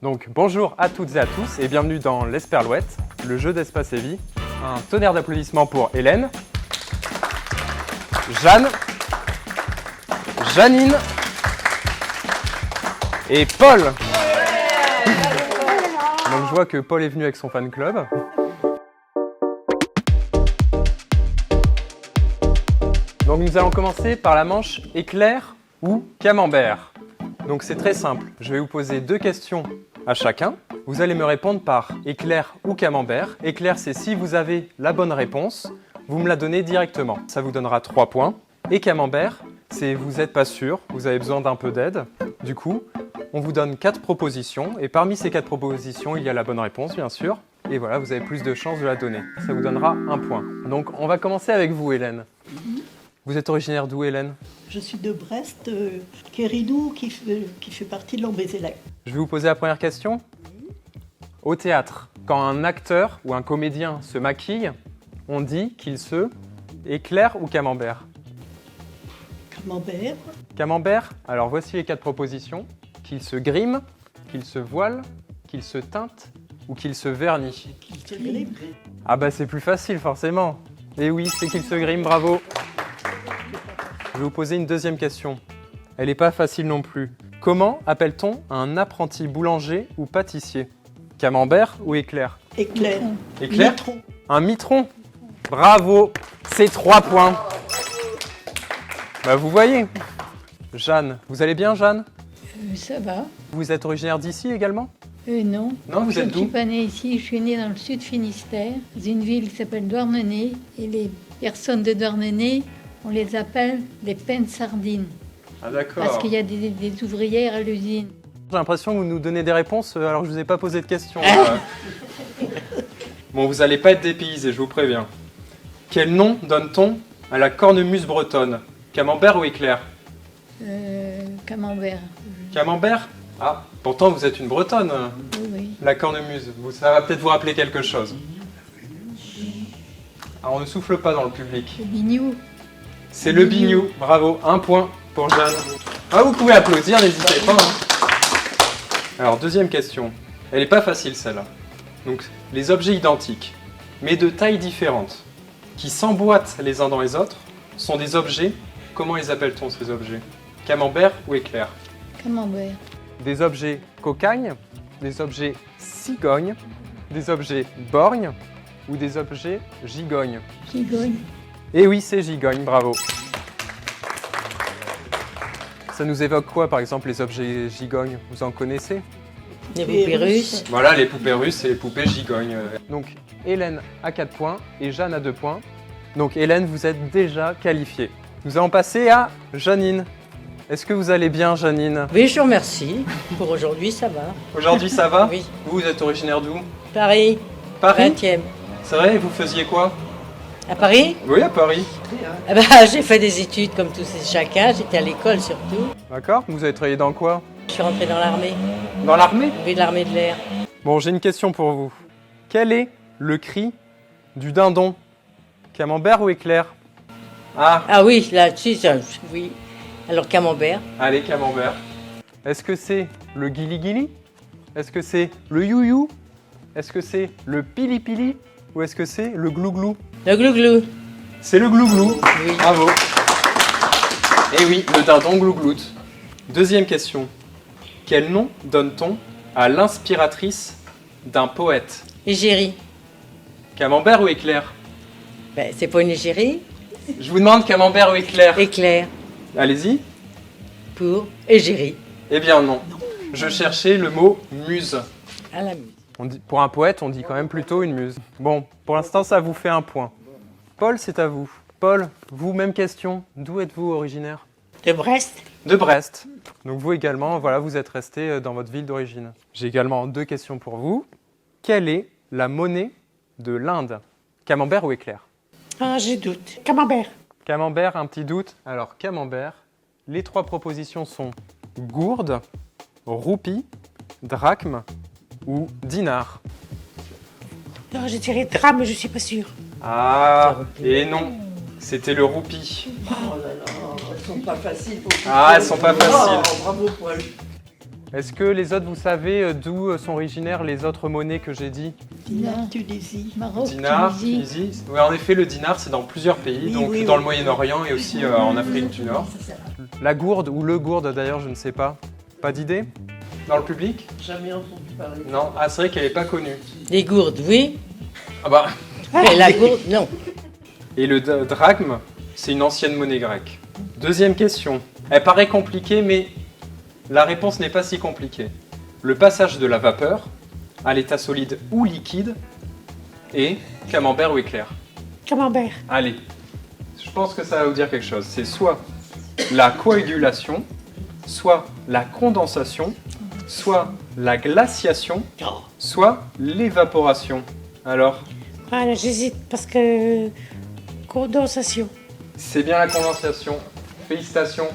Donc bonjour à toutes et à tous et bienvenue dans l'Esperlouette, le jeu d'Espace et Vie. Un tonnerre d'applaudissements pour Hélène, Jeanne, Janine et Paul. Donc je vois que Paul est venu avec son fan club. Donc nous allons commencer par la manche éclair ou camembert. Donc c'est très simple, je vais vous poser deux questions à chacun. Vous allez me répondre par éclair ou camembert. Éclair, c'est si vous avez la bonne réponse, vous me la donnez directement. Ça vous donnera 3 points. Et camembert, c'est vous n'êtes pas sûr, vous avez besoin d'un peu d'aide. Du coup, on vous donne 4 propositions. Et parmi ces 4 propositions, il y a la bonne réponse, bien sûr. Et voilà, vous avez plus de chances de la donner. Ça vous donnera 1 point. Donc, on va commencer avec vous, Hélène. Vous êtes originaire d'où, Hélène? Je suis de Brest, Kéridou, qui fait partie de l'Ambézélec. Je vais vous poser la première question. Au théâtre, quand un acteur ou un comédien se maquille, on dit qu'il se éclair ou camembert? Camembert, Camembert, alors voici les 4 propositions. Qu'il se grime, qu'il se voile, qu'il se teinte ou qu'il se vernit. qui se grippe. Ah bah c'est plus facile forcément. Et oui, c'est qu'il se grime, bravo. Je vais vous poser une deuxième question. Elle n'est pas facile non plus. Comment appelle-t-on un apprenti boulanger ou pâtissier? Camembert ou éclair? Éclair. Éclair? Mitron. Un mitron. Bravo, c'est 3 points. Bah vous voyez. Jeanne, vous allez bien, Jeanne? Ça va. Vous êtes originaire d'ici également? Non. Non, vous Je êtes ne suis d'où? pas née ici, je suis née dans le sud Finistère, dans une ville qui s'appelle Douarnenez. Et les personnes de Douarnenez, on les appelle des pennes sardines. Ah d'accord. Parce qu'il y a des ouvrières à l'usine. J'ai l'impression que vous nous donnez des réponses alors que je ne vous ai pas posé de questions. Bon, vous n'allez pas être dépaysés, je vous préviens. Quel nom donne-t-on à la cornemuse bretonne? Camembert ou éclair? Camembert. Camembert? Ah, pourtant vous êtes une bretonne, Oui, oui. la cornemuse. Ça va peut-être vous rappeler quelque chose. Alors on ne souffle pas dans le public. Le bignou. C'est le bignou, bravo, 1 point pour Jeanne. Ah, vous pouvez applaudir, n'hésitez pas. Alors, deuxième question. Elle n'est pas facile celle-là. Donc, les objets identiques, mais de tailles différentes, qui s'emboîtent les uns dans les autres, sont des objets. Comment les appelle-t-on ces objets? Camembert ou éclair? Camembert. Des objets cocagne, des objets cigogne, des objets borgne ou des objets gigogne? Gigogne. Et oui, c'est gigogne, bravo. Ça nous évoque quoi, par exemple, les objets gigognes? Vous en connaissez? Les poupées russes. Voilà, les poupées russes et les poupées gigognes. Donc, Hélène a 4 points et Jeanne a 2 points. Donc, Hélène, vous êtes déjà qualifiée. Nous allons passer à Janine. Est-ce que vous allez bien, Janine? Oui, je vous remercie. Pour aujourd'hui, ça va. Aujourd'hui, ça va? Oui. Vous êtes originaire d'où? Paris, Paris? 20e. C'est vrai, vous faisiez quoi? À Paris, Oui, à Paris. ah bah, j'ai fait des études comme tous et chacun. J'étais à l'école surtout. D'accord. Vous avez travaillé dans quoi? Je suis rentrée dans l'armée. Dans l'armée? Oui, de l'armée de l'air. Bon, j'ai une question pour vous. Quel est le cri du dindon? Camembert ou éclair? Ah, Ah oui, là-dessus, oui. Alors, camembert. allez, camembert. Est-ce que c'est le guili-guili? Est-ce que c'est le you-you? Est-ce que c'est le pili-pili? Ou est-ce que c'est le glou-glou? Le glouglou. C'est le glou-glou. Oui. Bravo. Et oui, le dindon glougloute. Deuxième question. Quel nom donne-t-on à l'inspiratrice d'un poète? Égérie. Camembert ou éclair? Ben, c'est pas une égérie. Je vous demande camembert ou éclair. Éclair. Allez-y. Pour égérie. Eh bien non. Je cherchais le mot muse. À la muse. Pour un poète, on dit quand même plutôt une muse. Bon, pour l'instant, ça vous fait 1 point. Paul, c'est à vous. Paul, vous, même question. D'où êtes-vous originaire? De Brest. De Brest. Donc vous également, voilà, vous êtes resté dans votre ville d'origine. J'ai également 2 questions pour vous. Quelle est la monnaie de l'Inde? Camembert ou éclair? Ah, je doute. Camembert. Camembert, un petit doute. Alors, camembert, les 3 propositions sont gourde, roupie, drachme ou dinar. Non, je dirais drame, je suis pas sûre. Ah, et non, c'était le roupie. Oh là là, elles sont pas faciles pour Ah, elles sont pas faciles. Bravo, Paul. Est-ce que les autres, vous savez d'où sont originaires les autres monnaies que j'ai dit? Dinar, Non. Tunisie. Maroc, Dinar, Tunisie. Tunisie. Oui, en effet, le dinar, c'est dans plusieurs pays, Oui, donc oui, dans oui. le Moyen-Orient et aussi en Afrique du Nord. La gourde ou le gourde, d'ailleurs, je ne sais pas. Pas d'idée? Dans le public? Jamais entendu parler. Non. Ah, c'est vrai qu'elle n'est pas connue. Les gourdes, oui. Ah bah. Mais la gourde, non. Et le drachme, c'est une ancienne monnaie grecque. Deuxième question. Elle paraît compliquée, mais la réponse n'est pas si compliquée. Le passage de la vapeur à l'état solide ou liquide est camembert ou éclair? Camembert. Allez, je pense que ça va vous dire quelque chose. C'est soit la coagulation, soit la condensation, soit la glaciation, soit l'évaporation. Alors, Voilà, j'hésite parce que condensation. c'est bien la condensation. Félicitations.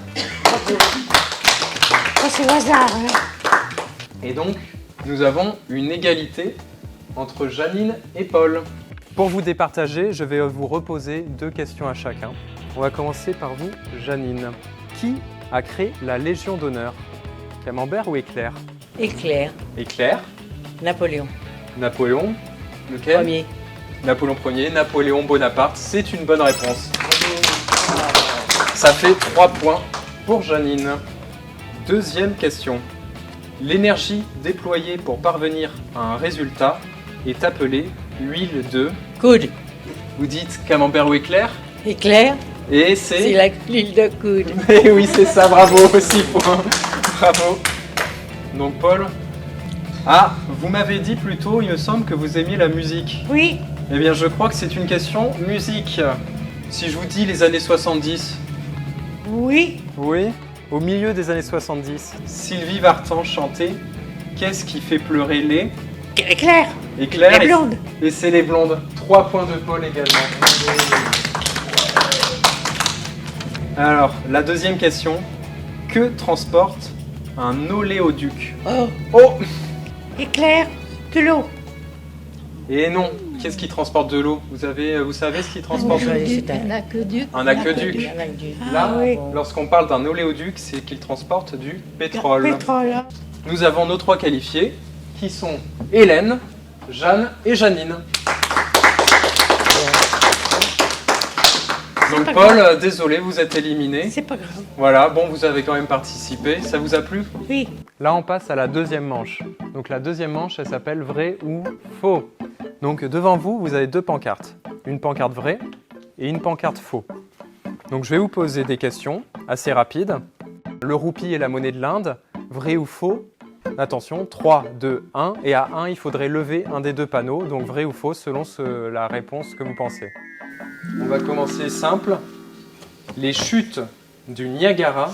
Ça, c'est au hasard. Hein. Et donc, nous avons une égalité entre Janine et Paul. Pour vous départager, je vais vous reposer 2 questions à chacun. On va commencer par vous, Janine. Qui a créé la Légion d'honneur? Camembert ou éclair? Éclair. Éclair, Napoléon. Napoléon, lequel? Premier. Napoléon Ier, Napoléon Bonaparte, c'est une bonne réponse. Ça fait 3 points pour Janine. Deuxième question. L'énergie déployée pour parvenir à un résultat est appelée huile de... Coude. Vous dites camembert ou éclair? Éclair, Et c'est c'est... l'huile de coude. Eh oui, c'est ça, bravo, 6 points. Bravo. Donc Paul... Ah, vous m'avez dit plus tôt, il me semble que vous aimiez la musique. Oui, Eh bien, je crois que c'est une question musique. Si je vous dis les années 70, oui. oui, au milieu des années 70, Sylvie Vartan chantait « Qu'est-ce qui fait pleurer les Éclair. éclairs ?» Les blondes. Et c'est les blondes. 3 points de Paul également. Alors, la deuxième question. Que transporte un oléoduc? Oh, Oh! Éclair. De l'eau. Et non, qu'est-ce qui transporte de l'eau? Vous savez ce qui transporte de l'eau? Aqueduc. Un aqueduc. Un aqueduc. il y en a du... Là, Ah oui. lorsqu'on parle d'un oléoduc, c'est qu'il transporte du pétrole. Pétrole. Hein. Nous avons nos 3 qualifiés, qui sont Hélène, Jeanne et Janine. Donc pas Paul, désolé, vous êtes éliminé. C'est pas grave. Voilà, bon, vous avez quand même participé. Ça vous a plu? Oui. Là, on passe à la deuxième manche. Donc la deuxième manche, elle s'appelle vrai ou faux. Donc devant vous, vous avez 2 pancartes. Une pancarte vraie et une pancarte faux. Donc je vais vous poser des questions assez rapides. Le roupie est la monnaie de l'Inde. Vrai ou faux? Attention, 3, 2, 1. Et à 1, il faudrait lever un des 2 panneaux. Donc vrai ou faux selon la réponse que vous pensez. On va commencer simple. Les chutes du Niagara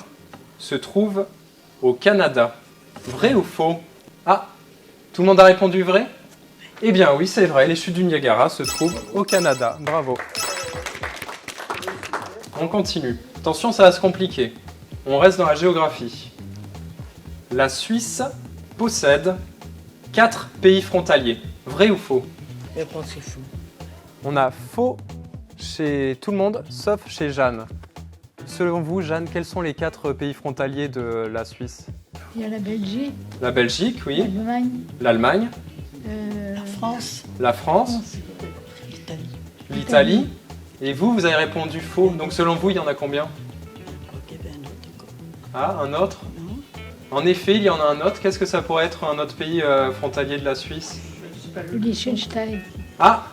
se trouvent au Canada. Vrai ou faux? Ah, tout le monde a répondu vrai? Eh bien oui, c'est vrai, les chutes du Niagara se trouvent au Canada. Bravo. On continue. Attention, ça va se compliquer. On reste dans la géographie. La Suisse possède 4 pays frontaliers. Vrai ou faux? Je pense que c'est fou. On a faux chez tout le monde, sauf chez Jeanne. Selon vous, Jeanne, quels sont les 4 pays frontaliers de la Suisse? Il y a la Belgique, La Belgique, oui. l'Allemagne, L'Allemagne, La France, la France, l'Italie. l'Italie. Et vous, vous avez répondu faux. Donc selon vous, il y en a combien? Je crois qu'il y avait un autre encore. Ah, un autre? Non? En effet, il y en a un autre. Qu'est-ce que ça pourrait être un autre pays frontalier de la Suisse? le Liechtenstein. Ah,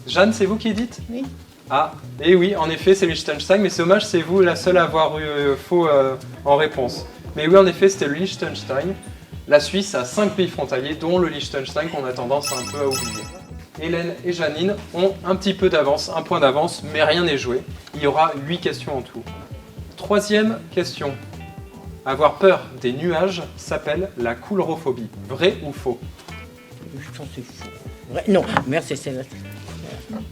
Jeanne, c'est vous qui dites? Oui. Ah, et oui, en effet, c'est Liechtenstein, mais c'est dommage, c'est vous la seule à avoir eu faux en réponse. Mais oui, en effet, c'était le Liechtenstein. La Suisse a 5 pays frontaliers, dont le Liechtenstein qu'on a tendance un peu à oublier. Hélène et Janine ont un petit peu d'avance, un point d'avance, mais rien n'est joué. Il y aura 8 questions en tout. Troisième question. Avoir peur des nuages s'appelle la coulrophobie. Vrai ou faux? Je pense que c'est fou. Ouais, non, merci, c'est vrai.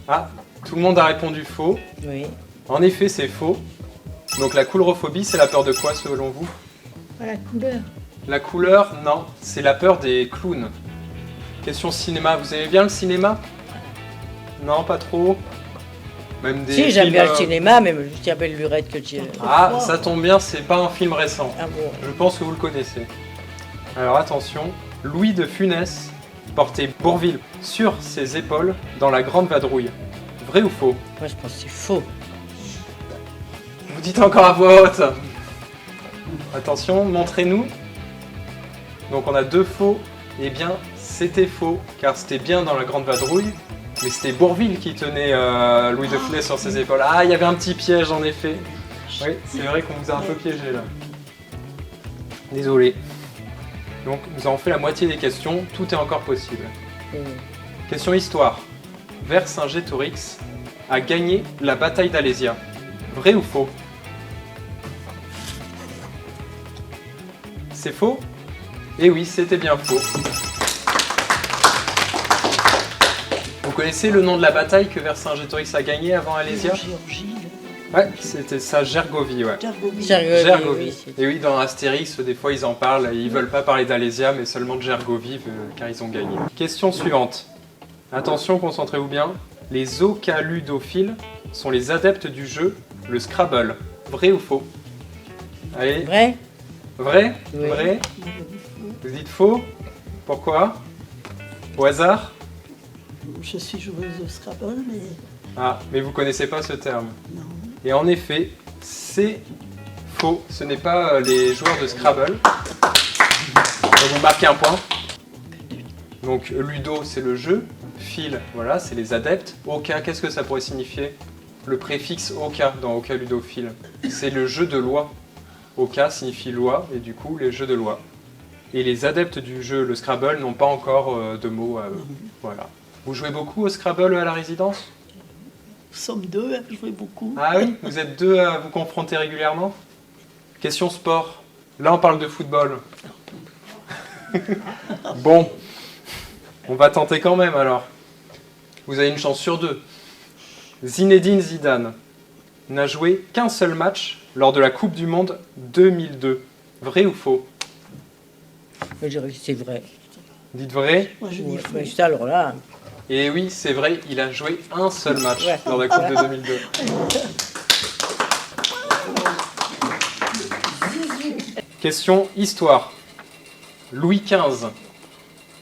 Ah, tout le monde a répondu faux. Oui. En effet, c'est faux. Donc la coulrophobie, c'est la peur de quoi selon vous? Pas la couleur. La couleur, non, c'est la peur des clowns. Question cinéma, vous aimez bien le cinéma? Non, pas trop. Même des Si, j'aime films, bien le cinéma, mais je tiens belle lurette que tu... Ah, ça tombe bien, c'est pas un film récent. Ah bon. Je pense que vous le connaissez. Alors attention, Louis de Funès portait Bourvil sur ses épaules dans la Grande Vadrouille. Vrai ou faux? Moi, je pense que c'est faux. Vous dites encore à voix haute. Attention, montrez-nous. Donc on a 2 faux. Eh bien, c'était faux, car c'était bien dans la Grande Vadrouille, mais c'était Bourvil qui tenait Louis de Funès sur ses épaules. Ah, il y avait un petit piège en effet. Oui, c'est vrai qu'on vous a un peu piégé là. Désolé. Donc nous avons fait la moitié des questions, tout est encore possible. Question histoire. Vercingétorix a gagné la bataille d'Alésia. Vrai ou faux? C'est faux? Eh oui, c'était bien faux. Vous connaissez le nom de la bataille que Vercingétorix a gagnée avant Alésia? Géorgie, Ouais, c'était ça, Gergovie, ouais. Gergovie. Gergovie. Oui, c'est- Et oui, dans Astérix, des fois ils en parlent, ils veulent pas parler d'Alésia, mais seulement de Gergovie, car ils ont gagné. Question suivante. Attention, concentrez-vous bien. Les ocaludophiles sont les adeptes du jeu, le Scrabble. Vrai ou faux? Allez, Vrai? vrai? Oui. Vrai? Vous dites faux? Pourquoi? Au hasard? Je suis joueuse de Scrabble, mais Ah, mais vous connaissez pas ce terme. non. Et en effet, c'est faux. Ce n'est pas les joueurs de Scrabble. Donc vous marquez un point. Donc ludo, c'est le jeu. Phil, voilà, c'est les adeptes. Oka, qu'est-ce que ça pourrait signifier? Le préfixe oka dans oka ludophile, c'est le jeu de loi. Oka signifie loi, et du coup, les jeux de loi. Et les adeptes du jeu, le Scrabble, n'ont pas encore de mots à eux. Voilà. Vous jouez beaucoup au Scrabble à la résidence? Nous sommes 2 à jouer beaucoup. Ah oui, vous êtes 2 à vous confronter régulièrement? Question sport. Là, on parle de football. Bon, on va tenter quand même alors. Vous avez une chance sur 2. Zinedine Zidane n'a joué qu'un seul match lors de la Coupe du Monde 2002. Vrai ou faux? Moi, je dirais que c'est vrai. Dites vrai. Moi, je dis Ouais, faux. mais ça, alors là, Et oui, c'est vrai, il a joué un seul match Ouais. lors de la Coupe de 2002. Question histoire. Louis XV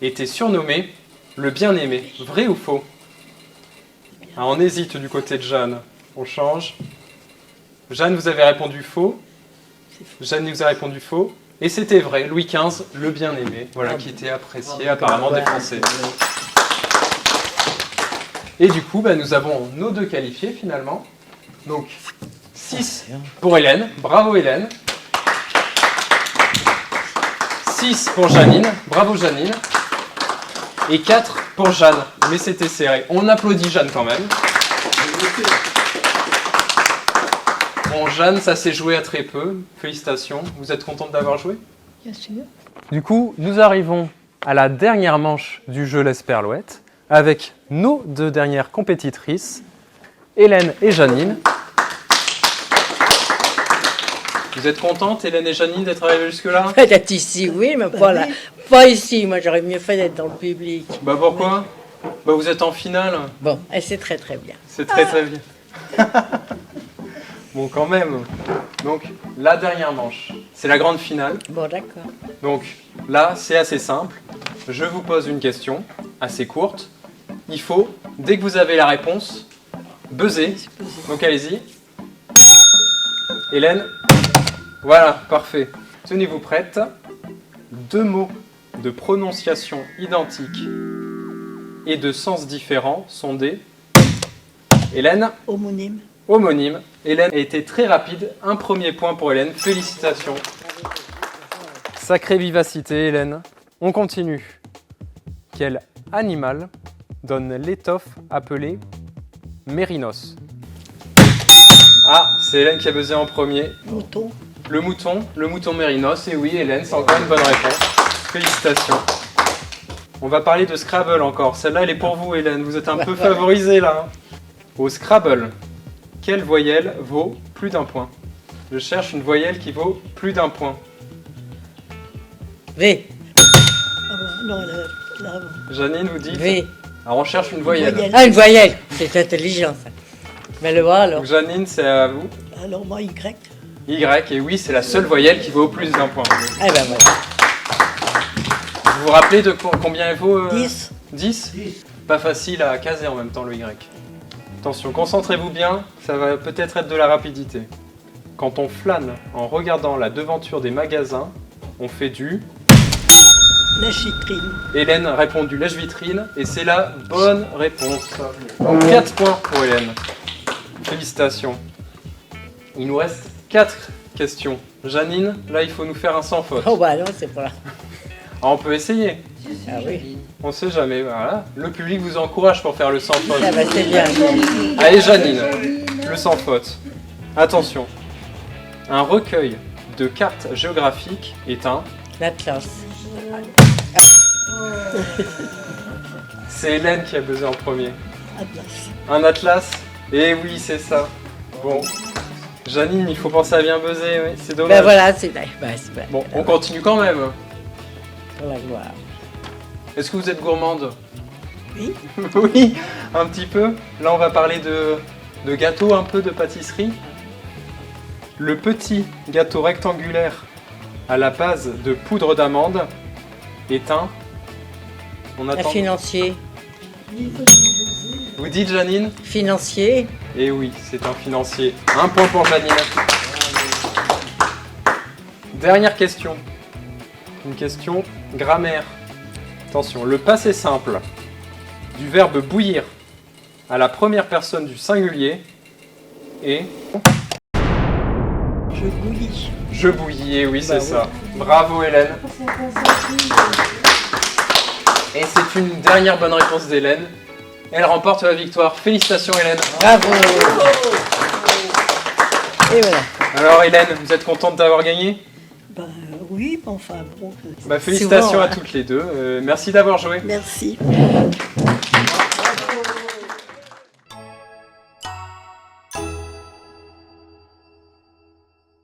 était surnommé le bien-aimé. Vrai ou faux? Ah, on hésite du côté de Jeanne. On change. Jeanne, vous avez répondu faux. Jeanne vous a répondu faux. Et c'était vrai, Louis XV, le bien-aimé, voilà, qui était apprécié apparemment des Français. Et du coup, nous avons nos 2 qualifiés finalement. Donc, 6 pour Hélène. Bravo Hélène. 6 pour Janine. Bravo Janine. Et 4 pour Jeanne. Mais c'était serré. On applaudit Jeanne quand même. Bon, Jeanne, ça s'est joué à très peu. Félicitations. Vous êtes contente d'avoir joué? Bien sûr. Du coup, nous arrivons à la dernière manche du jeu l'Esperlouette avec nos 2 dernières compétitrices, Hélène et Janine. Vous êtes contentes, Hélène et Janine, d'être arrivées jusque-là? d'être ici, oui, mais pas là. Pas ici, moi, j'aurais mieux fait d'être dans le public. Bah pourquoi? Bah vous êtes en finale. Bon, et c'est très très bien. C'est très très bien. Bon, quand même. Donc, la dernière manche, c'est la grande finale. Bon, d'accord. Donc, là, c'est assez simple. Je vous pose une question, assez courte. Il faut, dès que vous avez la réponse, buzzer. Donc, allez-y. Hélène. Voilà, parfait. Tenez-vous prête. 2 mots de prononciation identique et de sens différents sont des... Hélène. Homonyme. Homonyme. Hélène a été très rapide. Un premier point pour Hélène. Félicitations. Sacrée vivacité, Hélène. On continue. Quel animal donne l'étoffe appelée mérinos? Ah, c'est Hélène qui a buzzé en premier. Mouton. Le mouton mérinos. Et oui, Hélène, c'est encore une bonne réponse. Félicitations. On va parler de Scrabble encore. Celle-là, elle est pour vous, Hélène. Vous êtes un peu favorisée, là. Au Scrabble, quelle voyelle vaut plus d'un point? Je cherche une voyelle qui vaut plus d'un point. V. Ah bon, non, là, Janine, vous dites? V. Alors, on cherche une voyelle. voyelle. Ah, une voyelle. C'est intelligent, ça. Mais le A, alors. Donc, Janine, c'est à vous. alors moi, Y. Y, et oui, c'est la seule voyelle qui vaut plus d'un point. Eh ben voilà. Vous vous rappelez de combien il vaut 10. 10 Pas facile à caser en même temps le Y. Attention, concentrez-vous bien, ça va peut-être être de la rapidité. Quand on flâne en regardant la devanture des magasins, on fait du... Lèche-vitrine. Hélène répond du lèche-vitrine et c'est la bonne réponse. Donc 4 points pour Hélène. Félicitations. Il nous reste 4 questions. Janine, là il faut nous faire un sans faute. Oh bah non, c'est pas là. Ah, on peut essayer. Ah oui. On sait jamais, voilà. Le public vous encourage pour faire le sans faute. Ah bah c'est bien. Allez Janine, le sans faute. Attention. Un recueil de cartes géographiques est un... L'Atlas. C'est Hélène qui a buzzé en premier. Atlas. Un atlas? Eh oui, c'est ça. Bon. Janine, il faut penser à bien buzzer, oui. C'est dommage. Ben voilà, c'est là. Ben, c'est bien. Bon, on continue quand même. On va voir. Est-ce que vous êtes gourmande? Oui. Oui, un petit peu. Là, on va parler de gâteau, un peu de pâtisserie. Le petit gâteau rectangulaire à la base de poudre d'amande est un... On Un attend. financier. Vous dites Janine? Financier. Eh oui, c'est un financier. Un point pour Janine. Dernière question. Une question grammaire. Attention, le passé simple du verbe bouillir à la première personne du singulier est... Je bouillis. Je bouillis, eh oui, c'est Bah ça. Bravo Hélène. Et c'est une dernière bonne réponse d'Hélène. Elle remporte la victoire. Félicitations Hélène. Bravo. Et voilà. Alors Hélène, vous êtes contente d'avoir gagné? Ben oui, mais enfin bon. Bah, félicitations Souvent, à toutes les deux. Merci d'avoir joué. Merci.